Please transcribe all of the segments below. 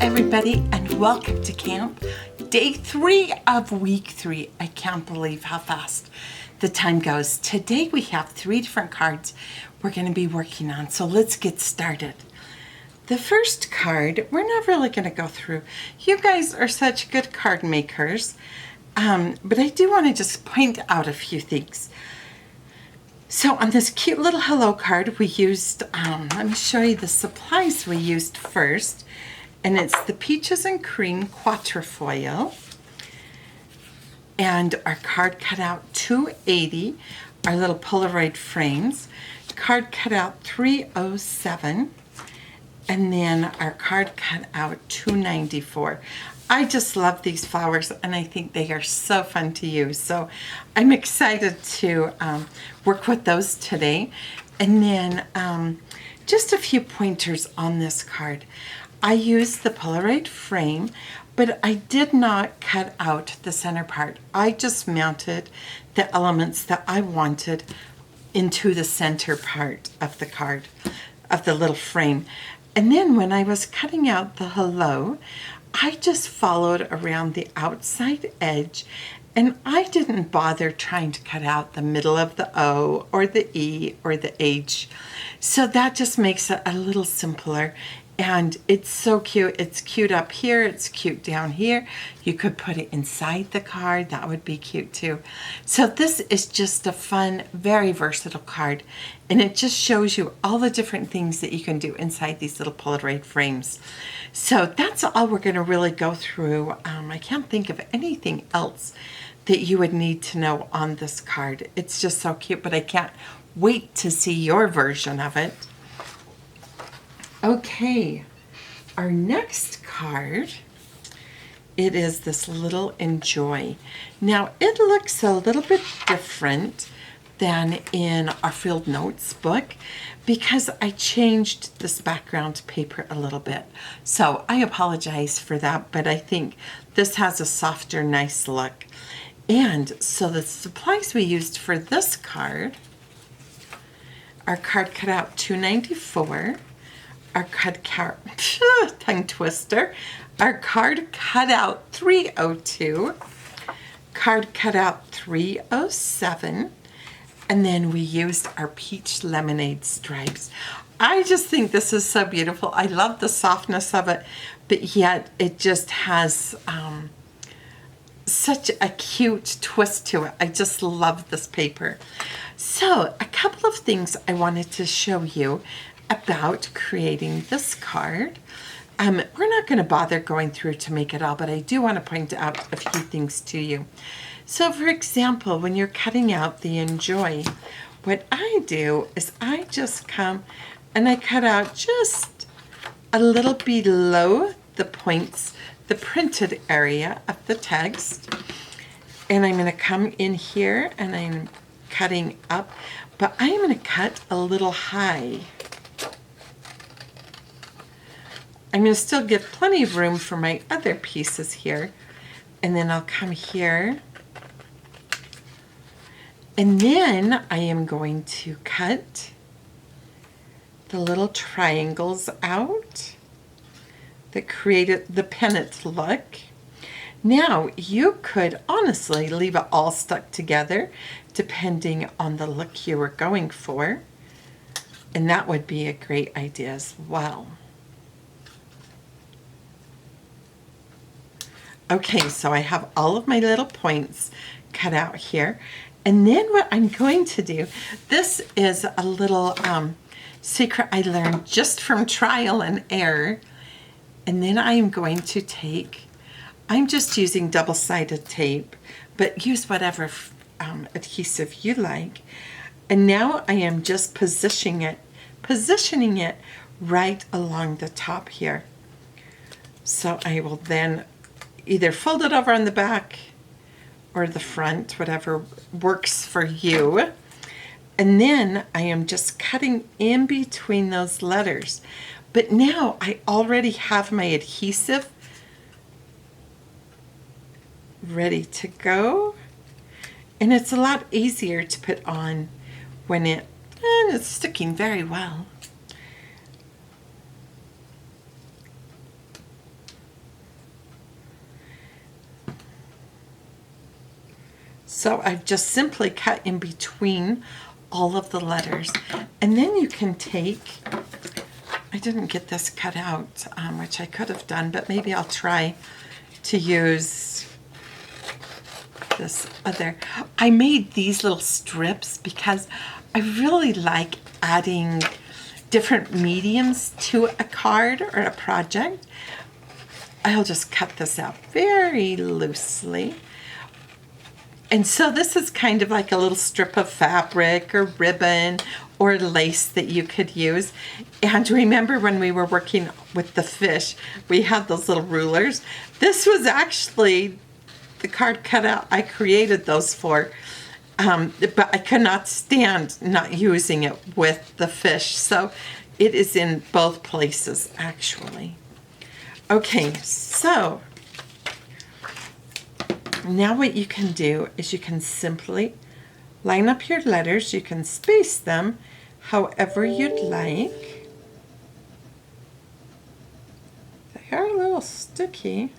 everybody, and welcome to camp. Day 3 of week 3. I can't believe how fast the time goes. Today we have 3 different cards we're going to be working on, so let's get started. The first card, we're not really going to go through. You guys are such good card makers, but I do want to just point out a few things. So on this cute little hello card, we used, let me show you the supplies we used first. And it's the Peaches and Cream Quatrefoil. And our card cutout 280, our little Polaroid frames. Card cutout 307. And then our card cutout 294. I just love these flowers and I think they are so fun to use. So I'm excited to work with those today. And then just a few pointers on this card. I used the Polaroid frame, but I did not cut out the center part. I just mounted the elements that I wanted into the center part of the card, of the little frame. And then when I was cutting out the hello, I just followed around the outside edge, and I didn't bother trying to cut out the middle of the O or the E or the H. So that just makes it a little simpler. And it's so cute. It's cute up here. It's cute down here. You could put it inside the card. That would be cute too. So this is just a fun, very versatile card. And it just shows you all the different things that you can do inside these little Polaroid frames. So that's all we're going to really go through. I can't think of anything else that you would need to know on this card. It's just so cute, but I can't wait to see your version of it. Okay, our next card, it is this little Enjoy. Now, it looks a little bit different than in our Field Notes book because I changed this background paper a little bit. So I apologize for that, but I think this has a softer, nice look. And so the supplies we used for this card, our card cutout 294, our tongue twister, our card cutout 302, card cutout 307, and then we used our peach lemonade stripes. I just think this is so beautiful. I love the softness of it, but yet it just has such a cute twist to it. I just love this paper. So a couple of things I wanted to show you about creating this card. We're not going to bother going through to make it all, but I do want to point out a few things to you. So for example, when you're cutting out the Enjoy, what I do is I just come and I cut out just a little below the points, the printed area of the text. And I'm going to come in here and I'm cutting up, but I'm going to cut a little high. I'm going to still give plenty of room for my other pieces here. And then I'll come here. And then I am going to cut the little triangles out that created the pennant look. Now, you could honestly leave it all stuck together depending on the look you were going for. And that would be a great idea as well. Okay, so I have all of my little points cut out here. And then what I'm going to do, this is a little secret I learned just from trial and error. And then I am going to take, I'm just using double-sided tape, but use whatever adhesive you like. And now I am just positioning it right along the top here. So I will then either fold it over on the back or the front, whatever works for you. And then I am just cutting in between those letters. But now I already have my adhesive ready to go. And it's a lot easier to put on when it's sticking very well. So I've just simply cut in between all of the letters. And then you can take, I didn't get this cut out, which I could have done, but maybe I'll try to use this other. I made these little strips because I really like adding different mediums to a card or a project. I'll just cut this out very loosely. And so this is kind of like a little strip of fabric or ribbon or lace that you could use. And remember when we were working with the fish, we had those little rulers. This was actually the card cutout I created those for. But I could not stand not using it with the fish. So it is in both places, actually. Okay, so now what you can do is you can simply line up your letters. You can space them however you'd like. They are a little sticky.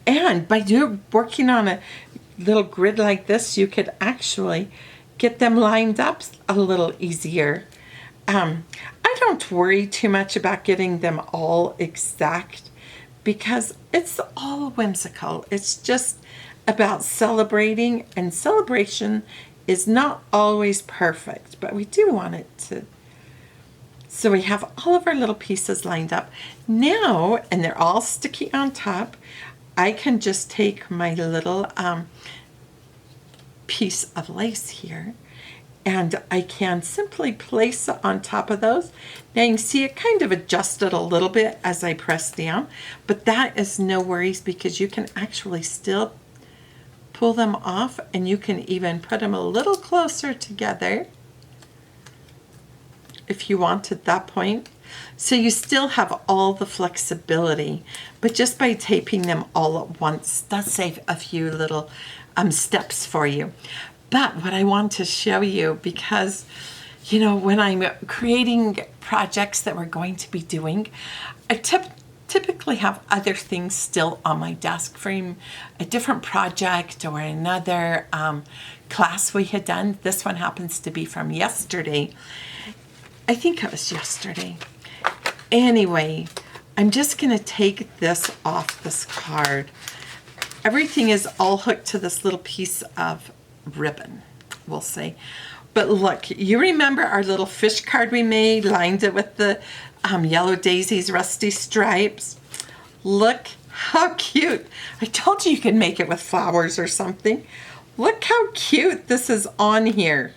And by working on a little grid like this, you could actually get them lined up a little easier. I don't worry too much about getting them all exact because it's all whimsical. It's just about celebrating, and celebration is not always perfect, but we do want it to. So we have all of our little pieces lined up now, and they're all sticky on top. I can just take my little piece of lace here, and I can simply place it on top of those. Now you can see it kind of adjusted a little bit as I press down, but that is no worries because you can actually still pull them off, and you can even put them a little closer together if you want at that point. So you still have all the flexibility, but just by taping them all at once does save a few little steps for you. But what I want to show you, because you know, when I'm creating projects that we're going to be doing, I typically have other things still on my desk from a different project or another class we had done. This one happens to be from yesterday. I think it was yesterday. Anyway, I'm just going to take this off this card. Everything is all hooked to this little piece of ribbon, we'll say. But look, you remember our little fish card we made, lined it with the yellow daisies, rusty stripes? Look how cute. I told you you could make it with flowers or something. Look how cute this is on here.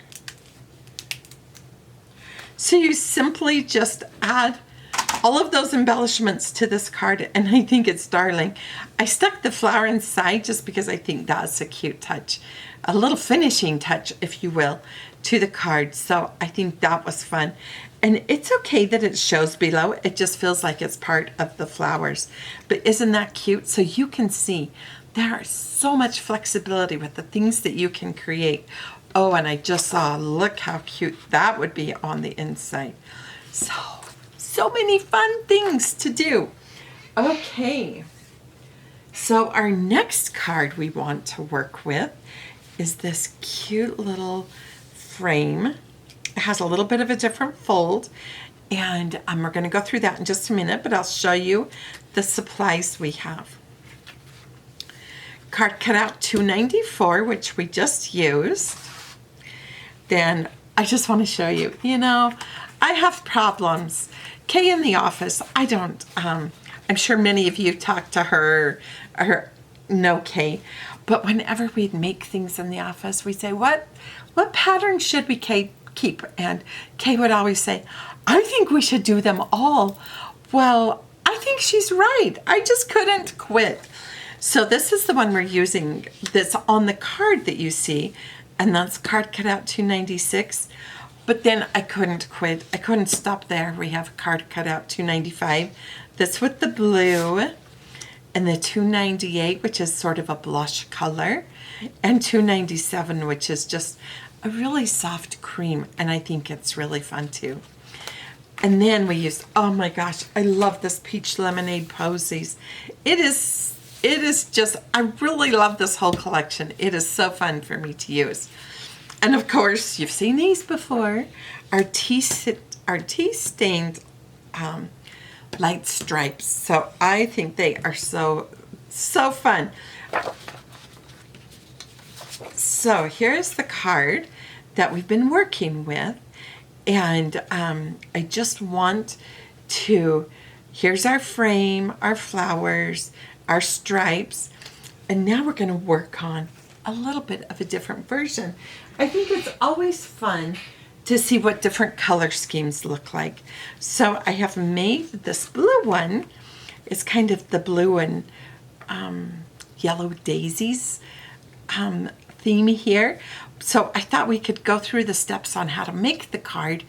So you simply just add all of those embellishments to this card, and I think it's darling. I stuck the flower inside just because I think that's a cute touch, a little finishing touch, if you will, to the card. So I think that was fun. And it's okay that it shows below. It just feels like it's part of the flowers. But isn't that cute? So you can see there is so much flexibility with the things that you can create. Oh, and I just saw, look how cute that would be on the inside. So many fun things to do. Okay, so our next card we want to work with is this cute little frame. It has a little bit of a different fold, and we're going to go through that in just a minute, but I'll show you the supplies we have. Card cutout 294, which we just used. Then I just want to show you, you know, I have problems. Kay in the office, I don't, I'm sure many of you talk to her or know Kay, but whenever we'd make things in the office, we say, what pattern should we keep? And Kay would always say, I think we should do them all. Well, I think she's right. I just couldn't quit. So this is the one we're using that's on the card that you see, and that's card cutout 296. But then I couldn't quit. I couldn't stop there. We have card cutout 295. That's with the blue, and the 298, which is sort of a blush color, and 297, which is just a really soft cream, and I think it's really fun too. And then we used, oh my gosh, I love this peach lemonade posies. It is it is just, I really love this whole collection. It is so fun for me to use. And of course, you've seen these before, our tea-stained light stripes. So I think they are so fun. So here's the card that we've been working with. And I just want to, here's our frame, our flowers, our stripes. And now we're going to work on a little bit of a different version. I think it's always fun to see what different color schemes look like. So I have made this blue one. It's kind of the blue and yellow daisies theme here. So I thought we could go through the steps on how to make the card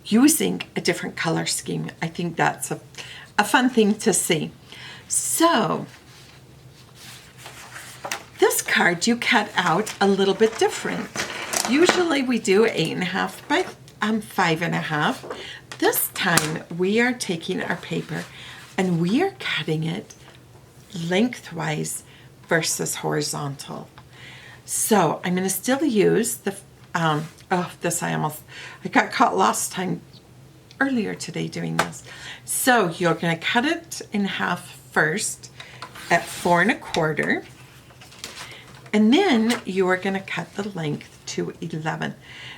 using a different color scheme. I think that's a fun thing to see. So this card you cut out a little bit different. Usually we do 8.5 by 5.5. This time we are taking our paper and we are cutting it lengthwise versus horizontal. So I'm going to still use the, I got caught last time, earlier today doing this. So you're going to cut it in half first at 4 1/4. And then you are going to cut the length to 11.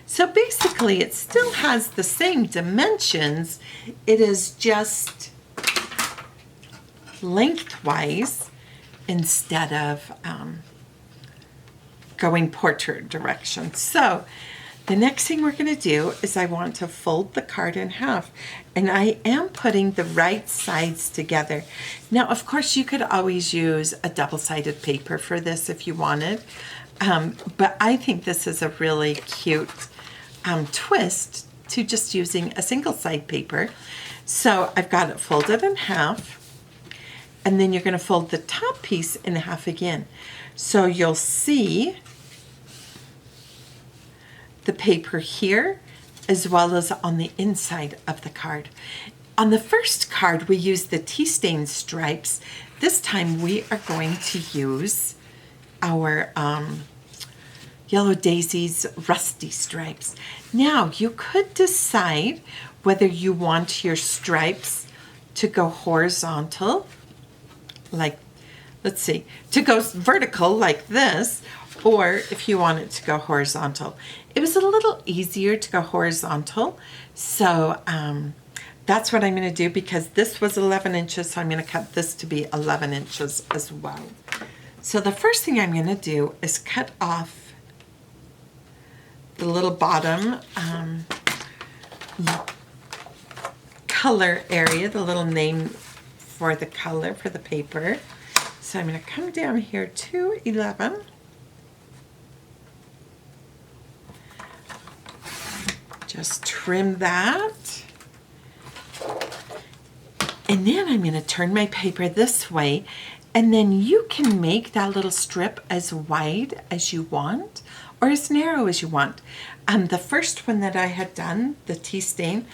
So basically it still has the same dimensions. It is just lengthwise instead of going portrait direction. So the next thing we're going to do is I want to fold the card in half, and I am putting the right sides together. Now, of course, you could always use a double-sided paper for this if you wanted, but I think this is a really cute twist to just using a single-side paper. So I've got it folded in half, and then you're going to fold the top piece in half again. So you'll see the paper here as well as on the inside of the card. On the first card we used the tea-stained stripes. This time we are going to use our Yellow Daisy's rusty stripes. Now you could decide whether you want your stripes to go horizontal, like, let's see, to go vertical like this, or if you want it to go horizontal. It was a little easier to go horizontal, so that's what I'm going to do, because this was 11 inches, so I'm going to cut this to be 11 inches as well. So the first thing I'm going to do is cut off the little bottom color area, the little name for the color for the paper. So I'm going to come down here to 11. Just trim that. And then I'm going to turn my paper this way, and then you can make that little strip as wide as you want or as narrow as you want. The first one that I had done, the tea stain,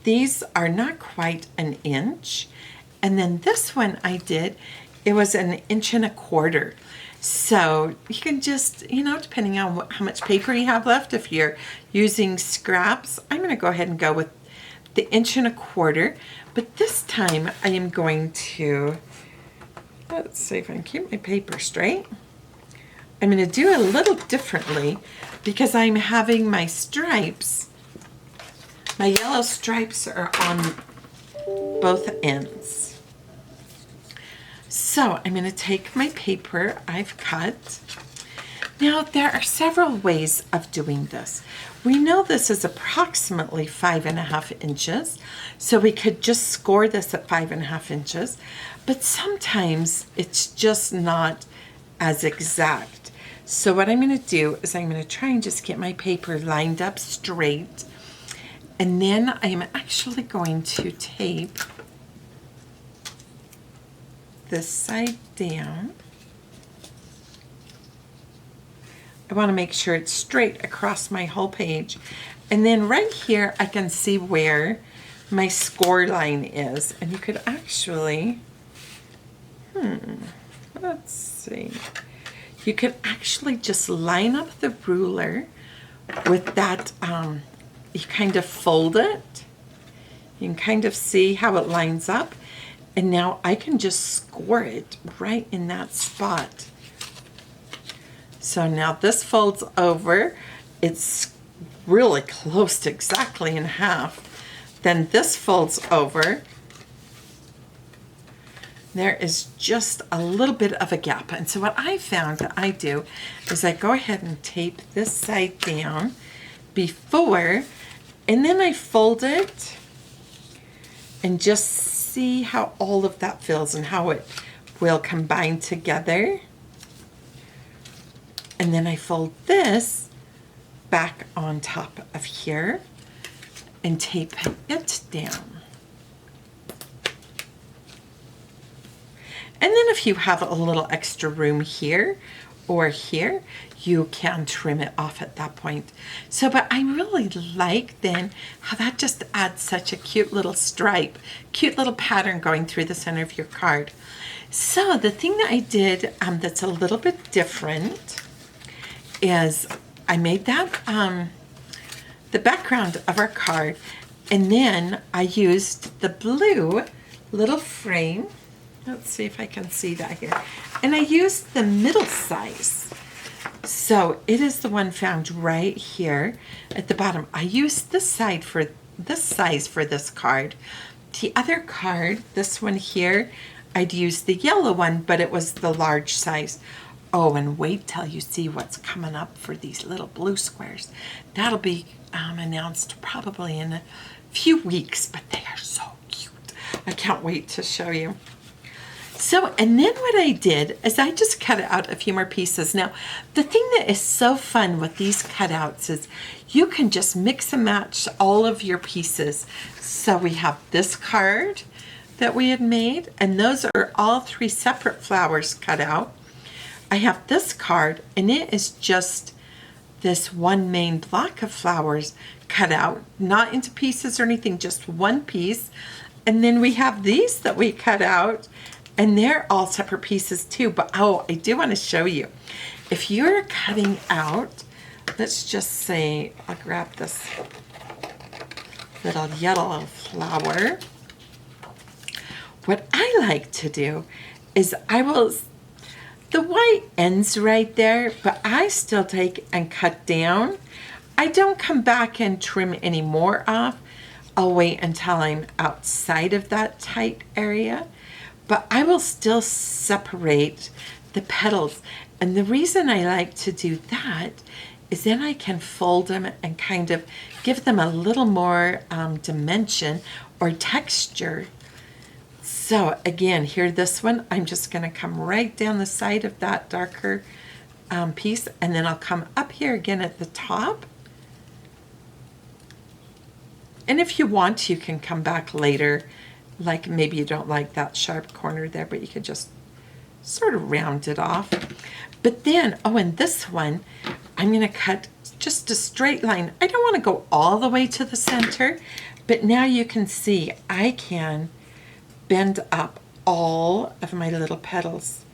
these are not quite an inch. And then this one I did, it was 1 1/4 inches. So you can just, you know, depending on how much paper you have left, if you're using scraps, I'm going to go ahead and go with the 1 1/4 inches. But this time I am going to, let's see if I can keep my paper straight. I'm going to do it a little differently because I'm having my stripes, my yellow stripes are on both ends. So I'm going to take my paper I've cut. Now there are several ways of doing this. We know this is approximately 5.5 inches, so we could just score this at 5.5 inches, but sometimes it's just not as exact. So what I'm going to do is I'm going to try and just get my paper lined up straight, and then I'm actually going to tape this side down. I want to make sure it's straight across my whole page. And then right here I can see where my score line is. And you could actually, let's see. You can actually just line up the ruler with that, you kind of fold it. You can kind of see how it lines up. And now I can just score it right in that spot. So now this folds over. It's really close to exactly in half. Then this folds over. There is just a little bit of a gap. And so what I found that I do is I go ahead and tape this side down before, and then I fold it and just see how all of that feels and how it will combine together. And then I fold this back on top of here and tape it down. And then if you have a little extra room here or here, you can trim it off at that point. So, but I really like then how that just adds such a cute little stripe, cute little pattern going through the center of your card. So the thing that I did that's a little bit different is I made that the background of our card, and then I used the blue little frame. Let's see if I can see that here. And I used the middle size. So it is the one found right here at the bottom. I used this size for this card. The other card, this one here, I'd used the yellow one, but it was the large size. Oh, and wait till you see what's coming up for these little blue squares. That'll be announced probably in a few weeks, but they are so cute. I can't wait to show you. So, and then what I did is I just cut out a few more pieces. Now, the thing that is so fun with these cutouts is you can just mix and match all of your pieces. So we have this card that we had made, and those are all 3 separate flowers cut out. I have this card, and it is just this one main block of flowers cut out, not into pieces or anything, just one piece. And then we have these that we cut out, and they're all separate pieces too. But oh, I do want to show you. If you're cutting out, let's just say, I'll grab this little yellow flower. What I like to do is the white ends right there, but I still take and cut down. I don't come back and trim any more off. I'll wait until I'm outside of that tight area. But I will still separate the petals. And the reason I like to do that is then I can fold them and kind of give them a little more dimension or texture. So again, here, this one, I'm just going to come right down the side of that darker piece, and then I'll come up here again at the top. And if you want, you can come back later. Like maybe you don't like that sharp corner there, but you could just sort of round it off. But then, oh, and this one, I'm going to cut just a straight line. I don't want to go all the way to the center, but now you can see I can bend up all of my little petals.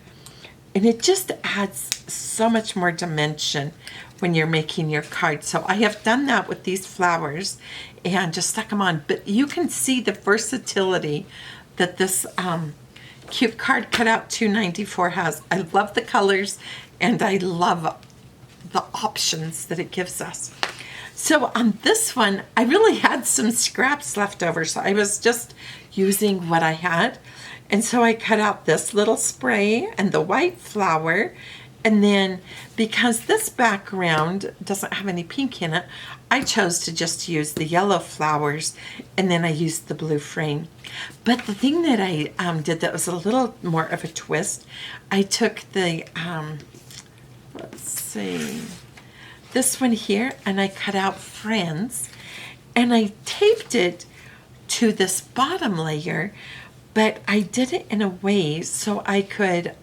And it just adds so much more dimension when you're making your card. So I have done that with these flowers and just stuck them on. But you can see the versatility that this cute card cutout 294 has. I love the colors, and I love the options that it gives us. So on this one, I really had some scraps left over, so I was just using what I had. And so I cut out this little spray and the white flower. And then because this background doesn't have any pink in it, I chose to just use the yellow flowers, and then I used the blue frame. But the thing that I did that was a little more of a twist, I took the, let's see, this one here, and I cut out Friends, and I taped it to this bottom layer, but I did it in a way so I could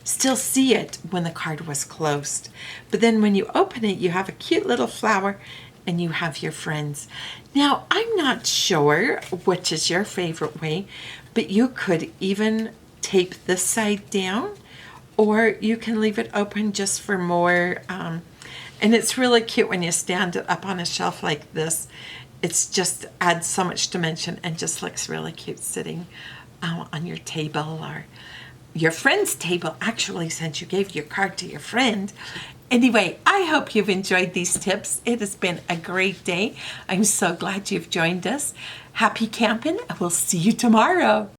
still see it when the card was closed. But then when you open it, you have a cute little flower and you have your friends. Now, I'm not sure which is your favorite way, but you could even tape this side down or you can leave it open just for more. And it's really cute when you stand it up on a shelf like this. It's just adds so much dimension and just looks really cute sitting on your table or your friend's table, actually, since you gave your card to your friend. Anyway, I hope you've enjoyed these tips. It has been a great day. I'm so glad you've joined us. Happy camping, and we'll see you tomorrow.